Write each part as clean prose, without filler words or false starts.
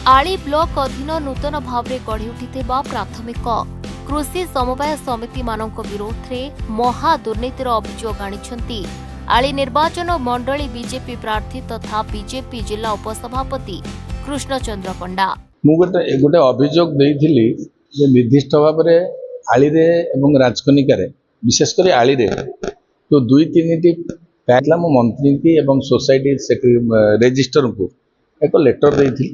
आली ब्लॉक अधीन नूतन भाव में गढ़ी उठिथिबा प्राथमिक कृषि समवाय समिति मानक विरोध में महा दुर्नीतिर अभियोग आनिछंती आली निर्वाचन मंडली बीजेपी प्रार्थी तथा बीजेपी जिला उपसभापति कृष्णचंद्र पंडा। मु गोटे अभियोग देइथिली जे निर्दिष्ट भाव में आली रे एवं राजकनिका रे विशेषकर आली रे तो दुई तीन टी पैकला मो मंत्री की एवं सोसाइटी रेजिस्टर को एक लेटर देइथिली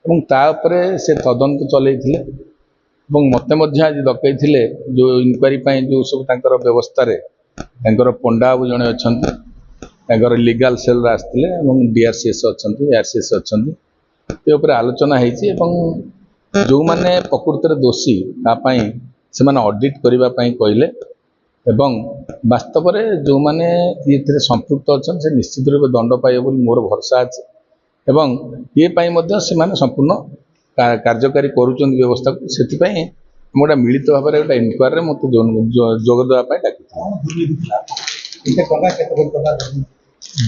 एवं ता उपरे से तदंत चलैथिले एवं मते मध्य आज डकैथिले जो इनक्वारी पई जो सब तांकर व्यवस्था रे तांकर पंडा बाबू जणे अछंती तांकर लीगल सेल रा आस्थिले एवं डीआरसीएस अछंती आरसीएस अछंती ते ऊपर आलोचना होती जो माने प्रकृत दोषी तापाई से माने ऑडिट करबा पई कहले एवं वास्तव में जो माने ये संपृक्त अच्छा से निश्चित रूप दंड पाइबे बोली मोर भरोसा अछि एवं ये पाई मध्य से माने संपूर्ण कार्यकारी करूचन व्यवस्था को सेति पई मोटा मिलित भाव में गोटे इनक्वारी रे मते जोग देबा पई डाकिथि।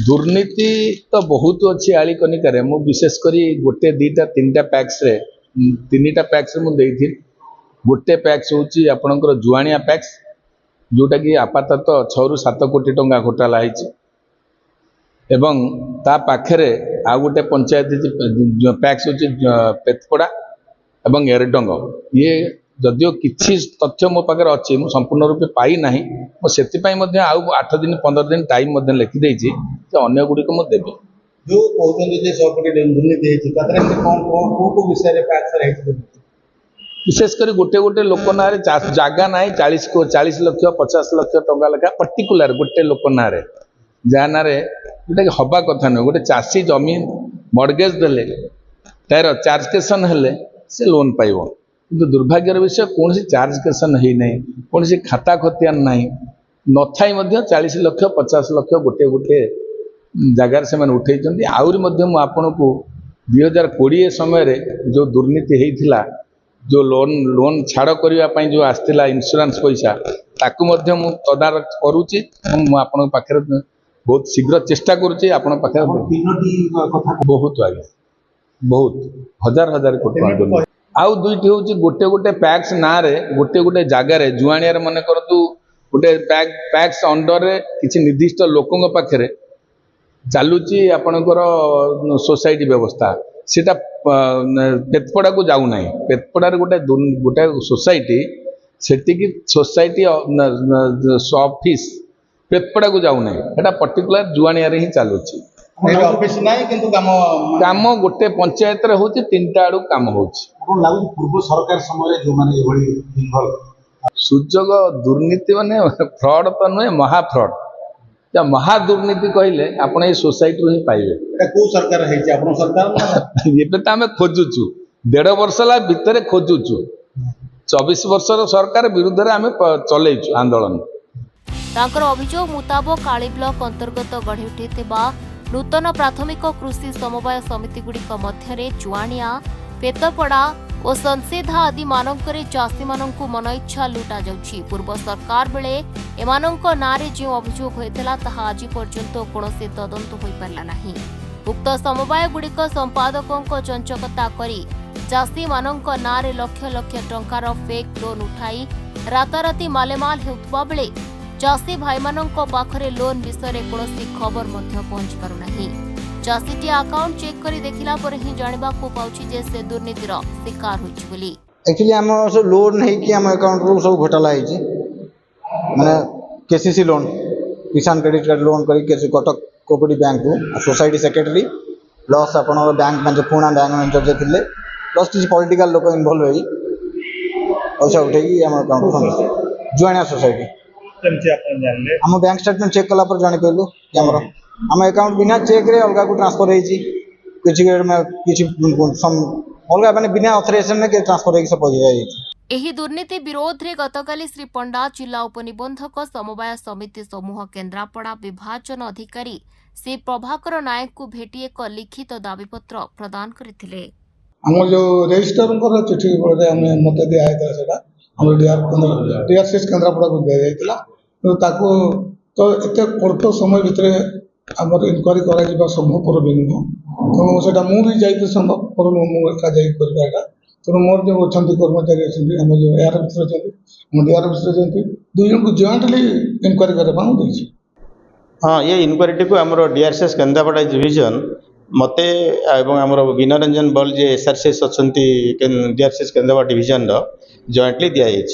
दुर्नीति तो बहुत अच्छी आली कनिकार मु विशेष करी गोटे दीटा तीनटा पैक्स रे तीनटा पैक्स मु देइथि गोटे पैक्स होची आपनकर जुआनिया पैक्स जोटा कि आपातत 6 ରୁ 7 कोटी टंका घोटाला होती एवं ता पाखरे आ गोटे पंचायत पैक्स होची पेतपड़ा एवं एरडंग ये जदियो किछि तथ्य मो पाखरे अछि मु संपूर्ण रूपे पाई नाही मो सेति पई मध्ये आ 8 दिन 15 दिन टाइम मध्ये लिखि देइछि जे अन्य गुडी को मो देबे जो कहउछन जे 100 कोटी दुर्नीति हेछि ततरे कोन को विषय रे पैक्स रे हेछि विशेषकर गोटे गोटे लोक ना जगह ना 40 लक्ष 50 लक्ष टंका लेखा पर्टिकुलर गोटे लोक ना जहाँ ना जोटा कि हवा कथा नुह गोटे चाषी जमीन मर्गेज देले तार चार्ज केसन हेले से लोन पाइब किंतु दुर्भाग्यर विषय कौन चार्ज केसन है ना कौन खाता खतियान ना नथाई 40 लक्ष 50 लक्ष गोटे गोटे जगार से उठे आहरी आपन को 2020 समय रे जो दुर्नीति होता जो लोन छाड़ करने जो आसला इंश्योरेंस पैसा ताकू मध्य मु तदारख करुच्ची आपण पाखे बहुत शीघ्र चेष्टा करुच्ची आपण पाखे बहुत आगे बहुत हजार हजार कोटी आउ दुईटी हूँ गोटे गोटे पैक्स ना रे गोटे गोटे जगार जुआनिया मन करतु गोटे पैक्स अंडर रे किसी निर्दिष्ट लोकों पाखे चलुची आपणकर सोसाइटी व्यवस्था सीटा पेतपड़ा को जाऊ ना पेतपड़ा गोटे गोटे सोसाइटी सेटिकी सोसाइटी ऑफिस पेतपड़ा को जाऊ ना एटा पर्टिकुलर जुआनिया रे ही चलुची ऑफिस नाही किंतु काम गोटे पंचायत रे होची तीनटा आडू काम होची आपन लागु पूर्व सरकार समय जो माने एभली इन्वॉल्व सुजोग दुर्नीति माने फ्रॉड तो नुहे महा फ्रॉड या महा दुर्नीति कहले आपण ए सोसाइटी रो ही पाइबे एटा को सरकार है जे आपन सरकार ना एबे त हमें खोजुचु 1.5 वर्ष ला भितरे खोजुचु 24 वर्षर सरकार विरुद्ध रे हमें चलैछु आंदोलन। तांकर अभियोग मुताबक आली ब्लॉक अंतर्गत गढ़ी उठिथिबा नूतन प्राथमिक कृषि समवाय समिति गुड़िक मध्यरे जुआनिया पेतपड़ा और संसेधा आदि मानकरे चाषी मानंकु मन इच्छा लुटा जाउछि। पूर्व सरकार बेले एमानंक नारे जो अभियोग होइतला ताहा आज पर्यंत कोनोसे तदंत होई पारला नाही। उक्त समवाय गुड़िक संपादकंक चंचकता करी चाषी मानंक नारे लक्ष लक्ष टंकार फेक लोन उठाई राताराती मालेमाल हेउतबा बेले चाषी भाई मानंक पाखरे लोन विषय कोनोसी खबर मध्य पहुंच पारु नाही। चाषीटी अकाउंट चेक करी देखिला पर ही जानिबा को पाउछि जे से दुर्नीतिर शिकार होइछि बोली। एक्चुअली हम सब लोन है कि हम अकाउंट रो सब घोटाला है जी माने केसीसी लोन किसान क्रेडिट कार्ड लोन करी के कटक कोऑपरेटिव बैंक को सोसाइटी सेक्रेटरी प्लस अपन बैंक में जो पुणा बैंक मैनेजर जे थिले प्लस किसी पॉलिटिकल लोक इन्वॉल्व है पैसा उठे कि हम अकाउंट जुआनिया सोसाइटी केमति आपन जानले हम बैंक स्टेटमेंट चेक कला पर जानि पेलु कि हम अकाउंट बिना चेक रे अलगा को ट्रांसफर है जी किछि में किछि अलगा माने बिना ऑथराइजेशन में के ट्रांसफर है सब हो जाय। एही दुर्नीति विरोध रे गतकाली श्री पंडा जिला उपनिबंधक समवाय समिति समूह केन्द्रापड़ा विभाजन अधिकारी श्री प्रभाकर नायक को भेटी एक लिखित दाबीपत्र प्रदान करथिले। हम जो रजिस्टर को चिठी पड़े हमें मत दिया है सेटा हम डीआरसीएस केन्द्रापड़ा को दिया जायतिला तो एते अल्प समय भितर आमर इनक्वारी करा संभवपर भी नुह ତେଣୁ ସେଇଟା ମୁଁ ବି ଯାଇକି ସମ୍ଭବପର ମୁଁ ଏକା ଯାଇକି କରିବା ଏକା। ତେଣୁ ମୋର ଯେଉଁ ଅଛନ୍ତି କର୍ମଚାରୀ ଅଛନ୍ତି ଆମ ଯେଉଁ ଏଆର୍ ଅଫିସର ଅଛନ୍ତି ଆମ ଡିଆର୍ ଅଫିସର ଅଛନ୍ତି ଦୁଇ ଜଣଙ୍କୁ ଜଏଣ୍ଟଲି ଇନକ୍ୱାରି କରିବା ପାଇଁ ମୁଁ ଦେଇଛି। हाँ ये इनक्वारीटी आमर डीआरसीएस केन्द्रापड़ा डिविजन मते एवं आमर विनरंजन बल जे एसआरसीएस अच्छा डीआरसीएस केन्द्रापड़ा डिविजन जॉइंटली दि जाइए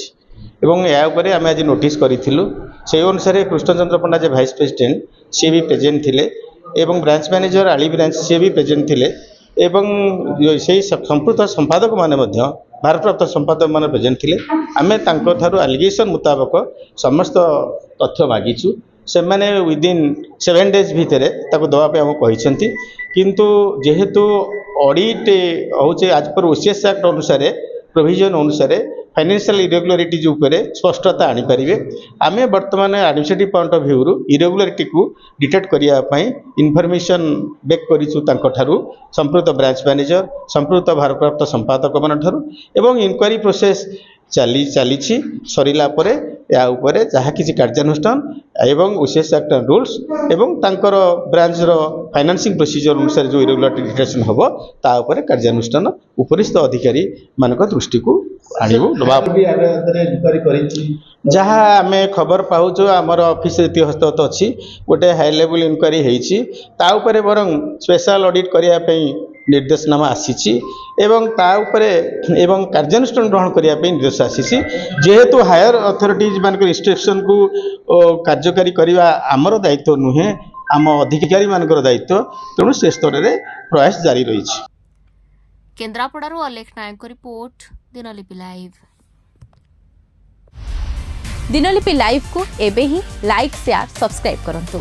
या आम आज नोटिस करूँ से अनुसार कृष्णचंद्र पंडा जे भाइस प्रेसिडेंट सी भी प्रेजेंट थिले एवं ब्रांच मैनेजर आली ब्रांच सी भी प्रेजेंट थिले एवं से संपुक्त संपादक माने भारप्राप्त संपादक माने प्रेजेंट थिले आमे तांको थारु एलिगेशन मुताबक समस्त तथ्य मागिचु से मैंने विदिन 7 days भितर ताको दवापे हम कही किंतु जेहेतु ऑडिट होचे आज पर ओसीएस एक्ट अनुसार प्रोविजन अनुसार फाइनेंशियल इरेगुलारिटीज उपरे स्पष्टता आनी पारिबे आमे वर्तमान administrative point of view irregularity को डिटेक्ट करिया पई इनफॉरमेशन बेक करिछु तांको ठारू संपूर्ण ब्रांच मैनेजर संपूर्ण भारप्राप्त संपादक मान ठारू एवं इंक्वारी प्रोसेस चली सरिला परे या उपरे जहाँ किसी कार्यानुष्ठान एवं ओसीएस एक्ट रूल्स एवं तांकर ब्रांच रो फाइनेंसिंग प्रोसीजर अनुसार जो इरेगुलारिटी डिटेक्शन होबो ता उपरे कार्यानुष्ठान उपरिस्थ अधिकारी मानक दृष्टि को आनिबो इनक्वारी करिछि जहाँ आम खबर पाऊँ आमर ऑफिस रीति हस्तगत अच्छी गोटे हाई लेवल इनक्वारी होती बरं स्पेशल ऑडिट करने निर्देशनामा आसी एवं एवं कार्यानुष्ठान ग्रहण करने निर्देश आसी जेहेतु हायर अथॉरिटीज मान इंस्ट्रक्शन को कार्यकारी करने आमर दायित्व नुहे आम अधिकारी मान दायित्व तेणु से स्तर में प्रयास जारी रही। केन्द्रापड़ारू Alekh Nayak report Dinalipi live. Dinalipi live को एबे ही लाइक शेयर सब्सक्राइब करंतु।